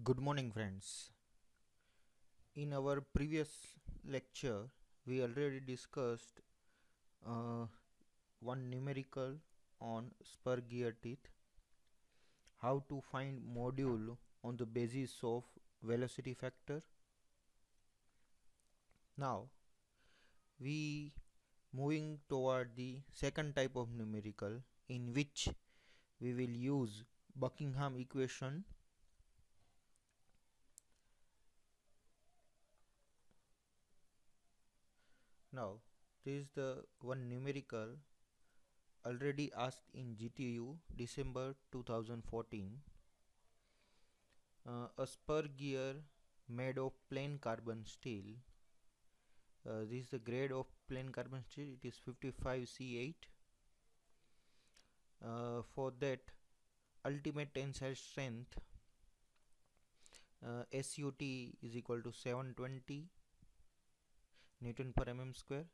Good morning, friends. In our previous lecture, we already discussed uh, one numerical on spur gear teeth, how to find module on the basis of velocity factor. Now, we moving toward the second type of numerical in which we will use Buckingham equation. Now, this is the one numerical already asked in GTU December 2014. A spur gear made of plain carbon steel. This is the grade of plain carbon steel. It is 55C8. For that, ultimate tensile strength SUT is equal to 720 Newton per mm square.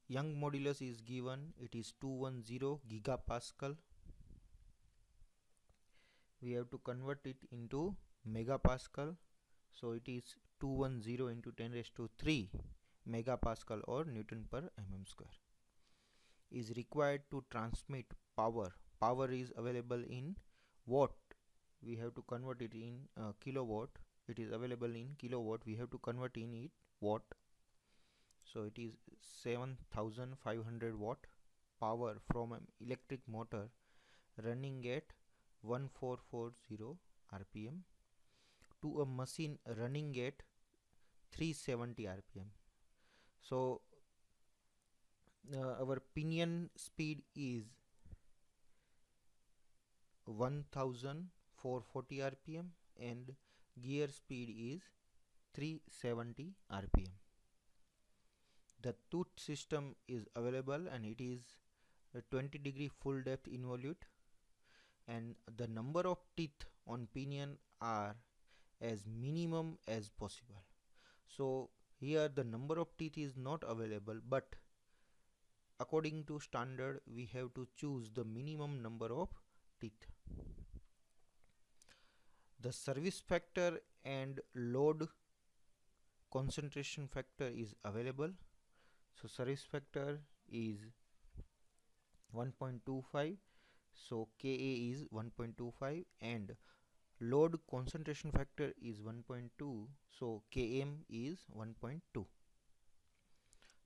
Young modulus is given. It is 210 gigapascal. We have to convert it into megapascal. So it is 210 into 10 raised to 3 megapascal or Newton per mm square is required to transmit power. Power is available in watt. We have to convert it in kilowatt. It is available in kilowatt. We have to convert in it watt. So it is 7500 watt power from an electric motor running at 1440 rpm to a machine running at 370 rpm. So our pinion speed is 1440 rpm and gear speed is 370 rpm. The tooth system is available and it is a 20-degree full depth involute, and the number of teeth on pinion are as minimum as possible. So here the number of teeth is not available, but according to standard we have to choose the minimum number of teeth. The service factor and load concentration factor is available. So service factor is 1.25, so Ka is 1.25, and load concentration factor is 1.2, so Km is 1.2.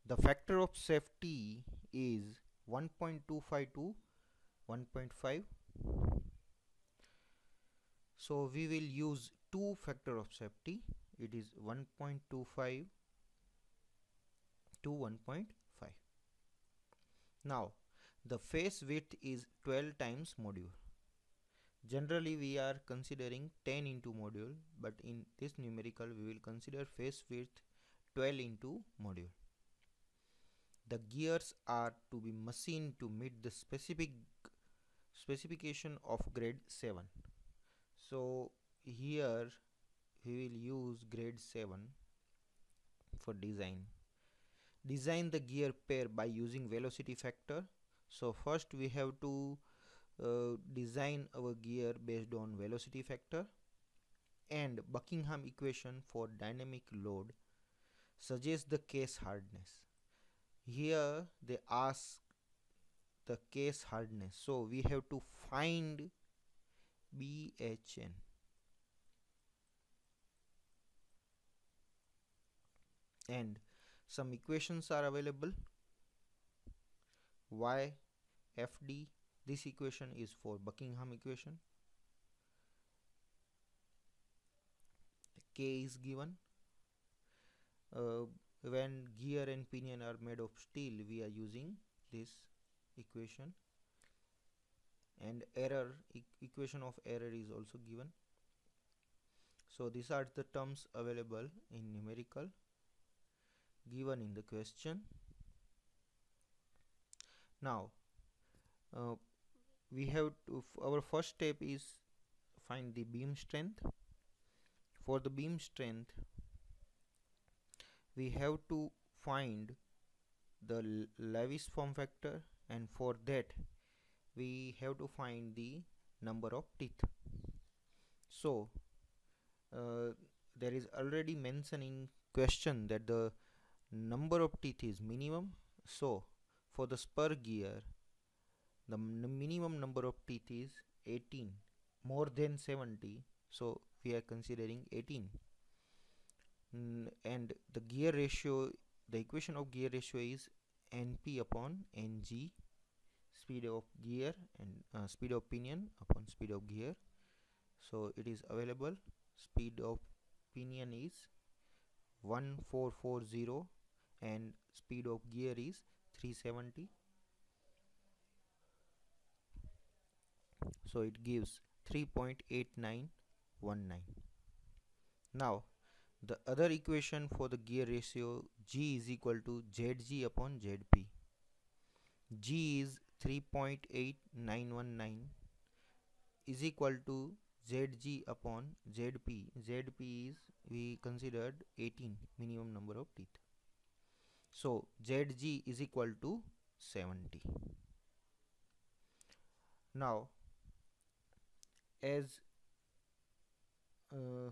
The factor of safety is 1.25 to 1.5. So we will use two factor of safety. It is 1.25 to 1.5. Now the face width is 12 times module. Generally we are considering 10 into module, but in this numerical we will consider face width 12 into module. The gears are to be machined to meet the specification of grade 7. So here we will use grade 7 for design. Design the gear pair by using velocity factor. So first we have to design our gear based on velocity factor and Buckingham equation for dynamic load suggests the case hardness. Here they ask the case hardness, so we have to find BHN. And some equations are available. YFD, this equation is for Buckingham equation. K is given. When gear and pinion are made of steel, we are using this equation, and error equation of error is also given. So these are the terms available in numerical given in the question. Now we have to, our first step is find the beam strength. For the beam strength we have to find the Lewis form factor, and for that we have to find the number of teeth. So uh, there is already mentioned in question that the number of teeth is minimum. So for the spur gear, the minimum number of teeth is 18, more than 70, so we are considering 18. And the gear ratio, the equation of gear ratio is np upon ng, speed of gear and speed of pinion upon speed of gear. So it is available, speed of pinion is 1440 and speed of gear is 370. So it gives 3.8919. Now the other equation for the gear ratio, G is equal to ZG upon ZP. G is 3.8919 is equal to ZG upon ZP. ZP is, we considered 18 minimum number of teeth. So ZG is equal to 70. Now as uh,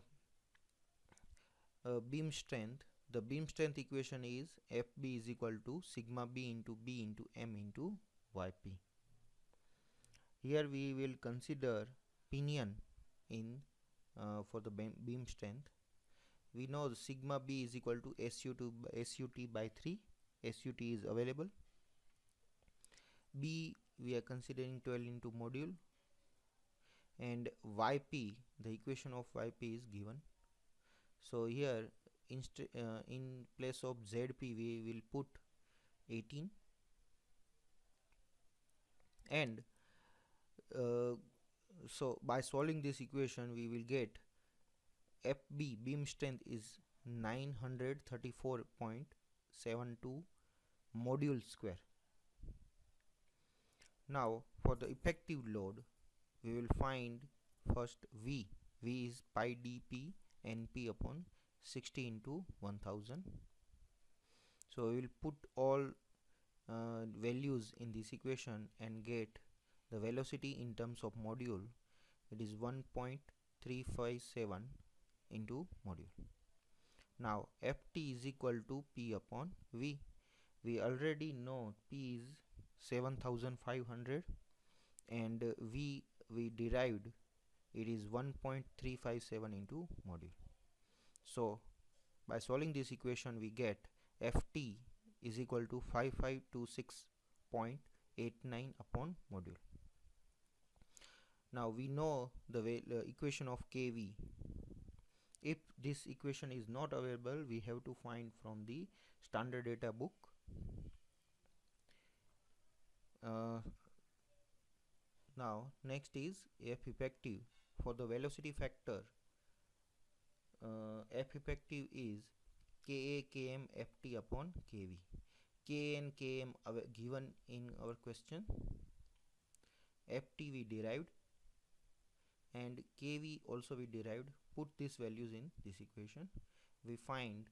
beam strength, the beam strength equation is FB is equal to sigma B into B into M into YP. Here we will consider pinion in for the beam strength. We know the sigma B is equal to SUT by 3. SUT is available. B we are considering 12 into module, and YP, the equation of YP is given. So here in place of ZP we will put 18, and so by solving this equation we will get FB beam strength is 934.72 module square. Now for the effective load we will find first V. V is pi dp np upon 60 into 1000. So we will put all values in this equation and get the velocity in terms of module. It is 1.357 into module. Now Ft is equal to P upon V. We already know P is 7500 and V we derived, it is 1.357 into module. So by solving this equation we get Ft is equal to 5526.89 upon module. Now we know the equation of Kv. If this equation is not available, we have to find from the standard data book. Now next is F effective. For the velocity factor, F effective is Ka Km Ft upon Kv. K and Km given in our question. Ft we derived and Kv also we derived. Put these values in this equation. We find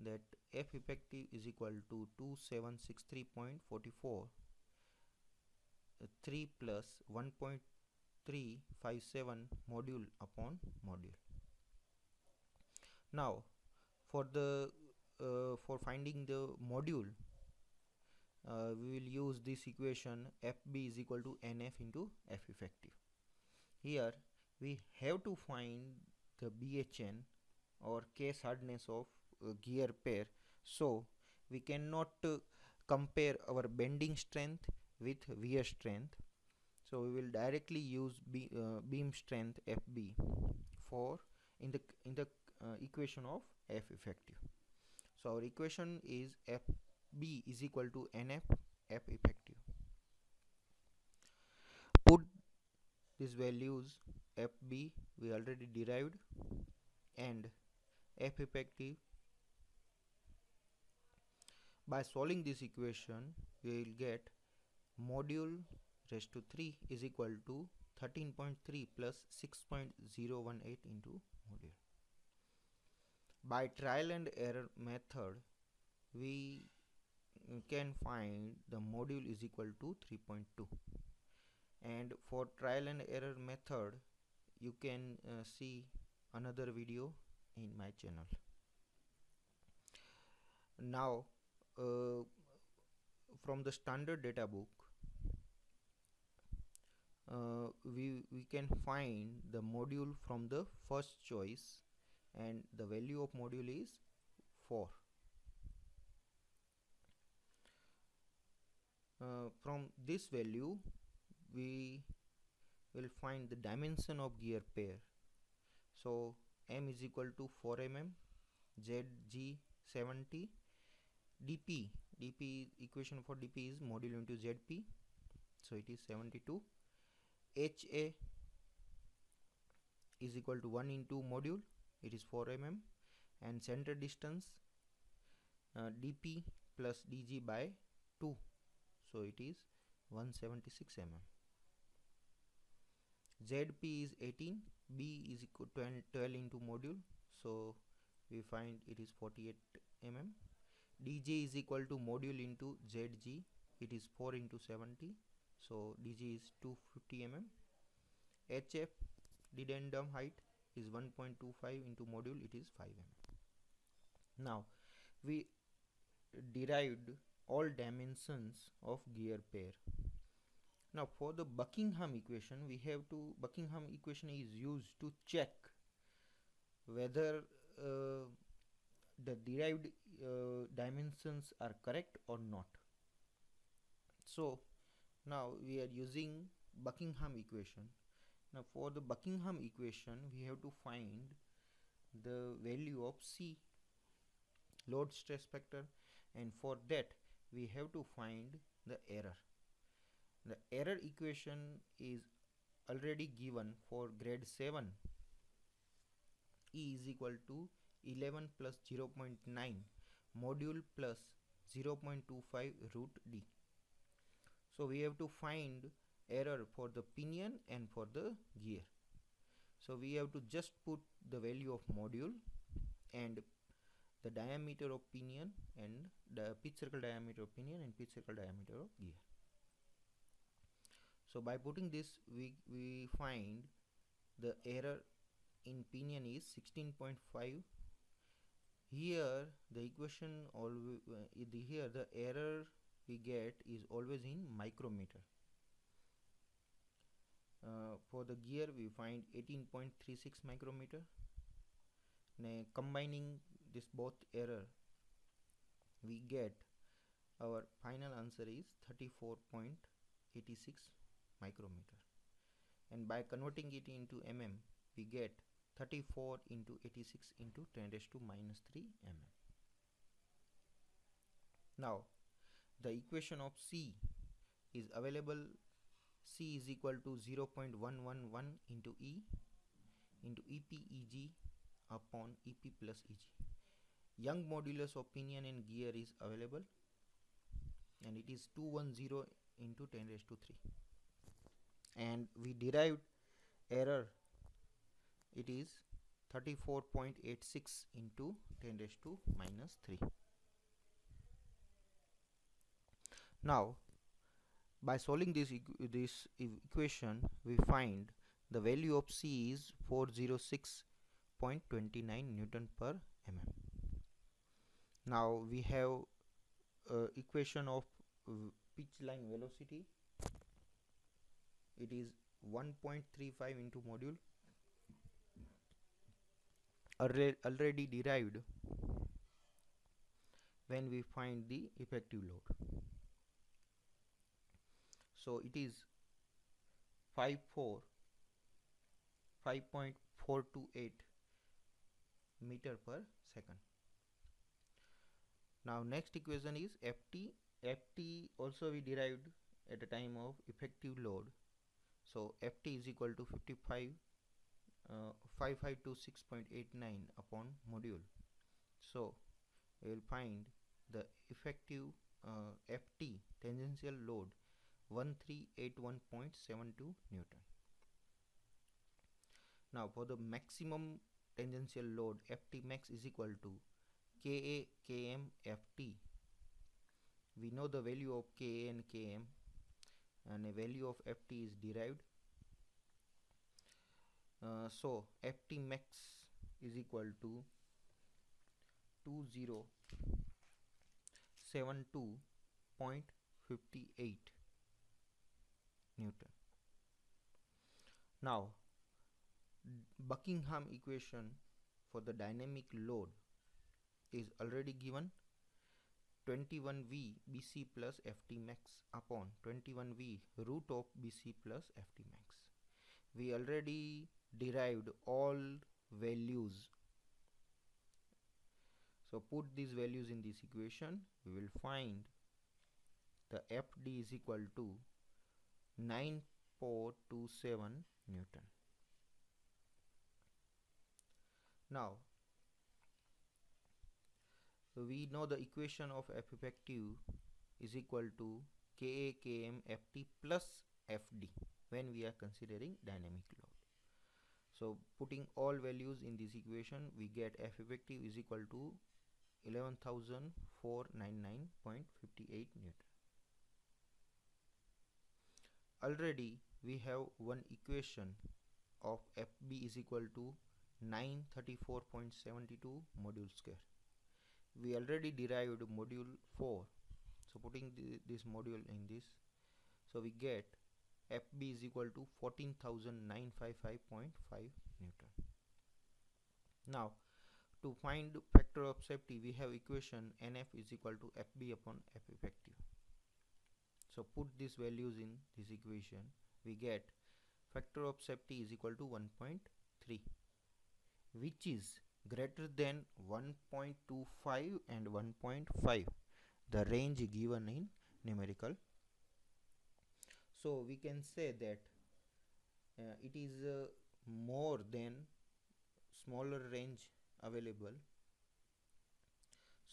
that F effective is equal to 2763.44 3 plus 1.357 module upon module. Now for the for finding the module, we will use this equation Fb is equal to Nf into F effective. Here we have to find the BHN or case hardness of gear pair, so we cannot compare our bending strength with wear strength. So we will directly use beam strength Fb for in the equation of F effective. So our equation is Fb is equal to Nf F effective. Put these values, Fb we already derived and F effective. By solving this equation we will get module raised to 3 is equal to 13.3 plus 6.018 into module. By trial and error method we can find the module is equal to 3.2, and for trial and error method you can see another video in my channel. Now from the standard data book, we can find the module from the first choice, and the value of module is 4. From this value we will find the dimension of gear pair. So M is equal to 4 mm, ZG 70, dp equation for dp is module into zp, so it is 72. HA is equal to 1 into module, it is 4 mm, and center distance dp plus dg by 2, so it is 176 mm. ZP is 18, B is equal to 12 into module, so we find it is 48 mm. DG is equal to module into ZG, it is 4 into 70, so DG is 250 mm. HF, dedendum height, is 1.25 into module, it is 5 mm. Now we derived all dimensions of gear pair. Now for the Buckingham equation, Buckingham equation is used to check whether the derived dimensions are correct or not. So now we are using Buckingham equation. Now for the Buckingham equation, we have to find the value of C, load stress factor, and for that we have to find the error. The error equation is already given for grade 7. E is equal to 11 plus 0.9 module plus 0.25 root D. So we have to find error for the pinion and for the gear. So we have to just put the value of module and the diameter of pinion and the pitch circle diameter of pinion and pitch circle diameter of gear. So by putting this, we find the error in pinion is 16.5. Here the equation always here the error we get is always in micrometer. For the gear we find 18.36 micrometer. Now combining this both error, we get our final answer is 34.86 micrometer, and by converting it into mm we get 34 into 86 into 10 raised to minus 3 mm. Now the equation of C is available. C is equal to 0.111 into E into EP upon EP plus EG. Young modulus of pinion and gear is available, and it is 210 into 10 raised to 3. And we derived error, it is 34.86 into 10 raised to minus 3. Now by solving this equation, we find the value of C is 406.29 Newton per mm. Now we have equation of pitch line velocity, it is 1.35 into module, already derived when we find the effective load. So it is 5.428 meter per second. Now next equation is Ft. Ft also we derived at the time of effective load. So Ft is equal to 5526.89 upon module. So we will find the effective Ft tangential load 1381.72 Newton. Now for the maximum tangential load, Ft max is equal to Ka Km Ft. We know the value of Ka and Km, and a value of Ft is derived. So Ft max is equal to 2072.58 Newton. Now Buckingham equation for the dynamic load is already given. 21V Bc plus Ft max upon 21V root of Bc plus Ft max. We already derived all values. So put these values in this equation. We will find the Fd is equal to 9427 Newton. Now we know the equation of F effective is equal to Ka Km Ft plus Fd when we are considering dynamic load. So putting all values in this equation, we get F effective is equal to 11,499.58 Newton. Already we have one equation of Fb is equal to 934.72 module square. We already derived module 4. So putting this module in this, so we get Fb is equal to 14,955.5 Newton. Now to find factor of safety, we have equation Nf is equal to Fb upon F effective. So put these values in this equation, we get factor of safety is equal to 1.3, which is greater than 1.25 and 1.5, the range given in numerical. So we can say that it is more than smaller range available.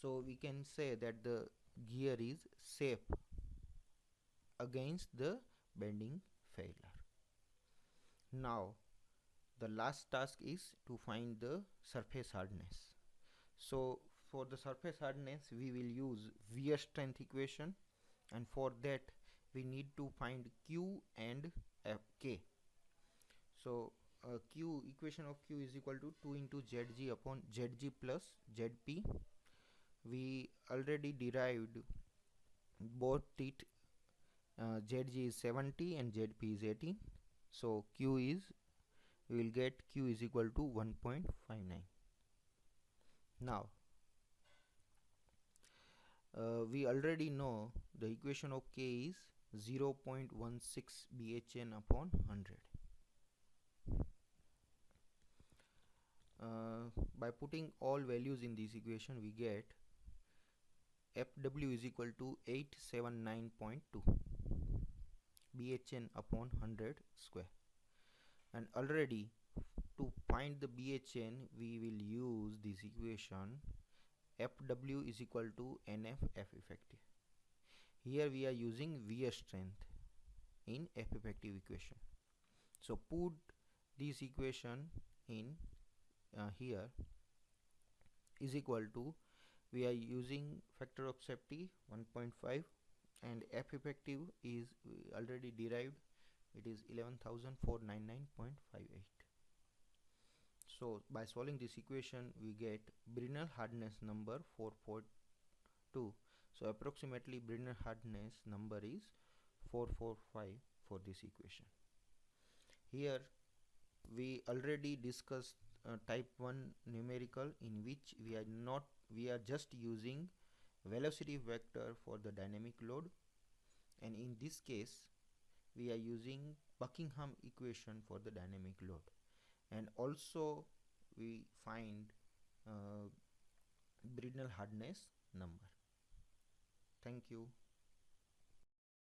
So we can say that the gear is safe against the bending failure. Now the last task is to find the surface hardness. So for the surface hardness we will use wear strength equation, and for that we need to find Q and K. So Q, equation of Q is equal to 2 into Zg upon Zg plus Zp. We already derived both it. Zg is 70 and Zp is 18. So Q is, we will get Q is equal to 1.59. Now we already know the equation of K is 0.16 Bhn upon 100. By putting all values in this equation, we get Fw is equal to 879.2 Bhn upon 100 square. And already to find the Bhn, we will use this equation Fw is equal to Nf F effective. Here we are using wear strength in F effective equation. So put this equation in here is equal to, we are using factor of safety 1.5 and F effective is already derived, it is 11,499.58. So by solving this equation we get Brinell hardness number 442. So approximately Brinell hardness number is 445 for this equation. Here we already discussed type 1 numerical, in which we are just using velocity vector for the dynamic load, and in this case we are using Buckingham equation for the dynamic load, and also we find Brinell hardness number. Thank you.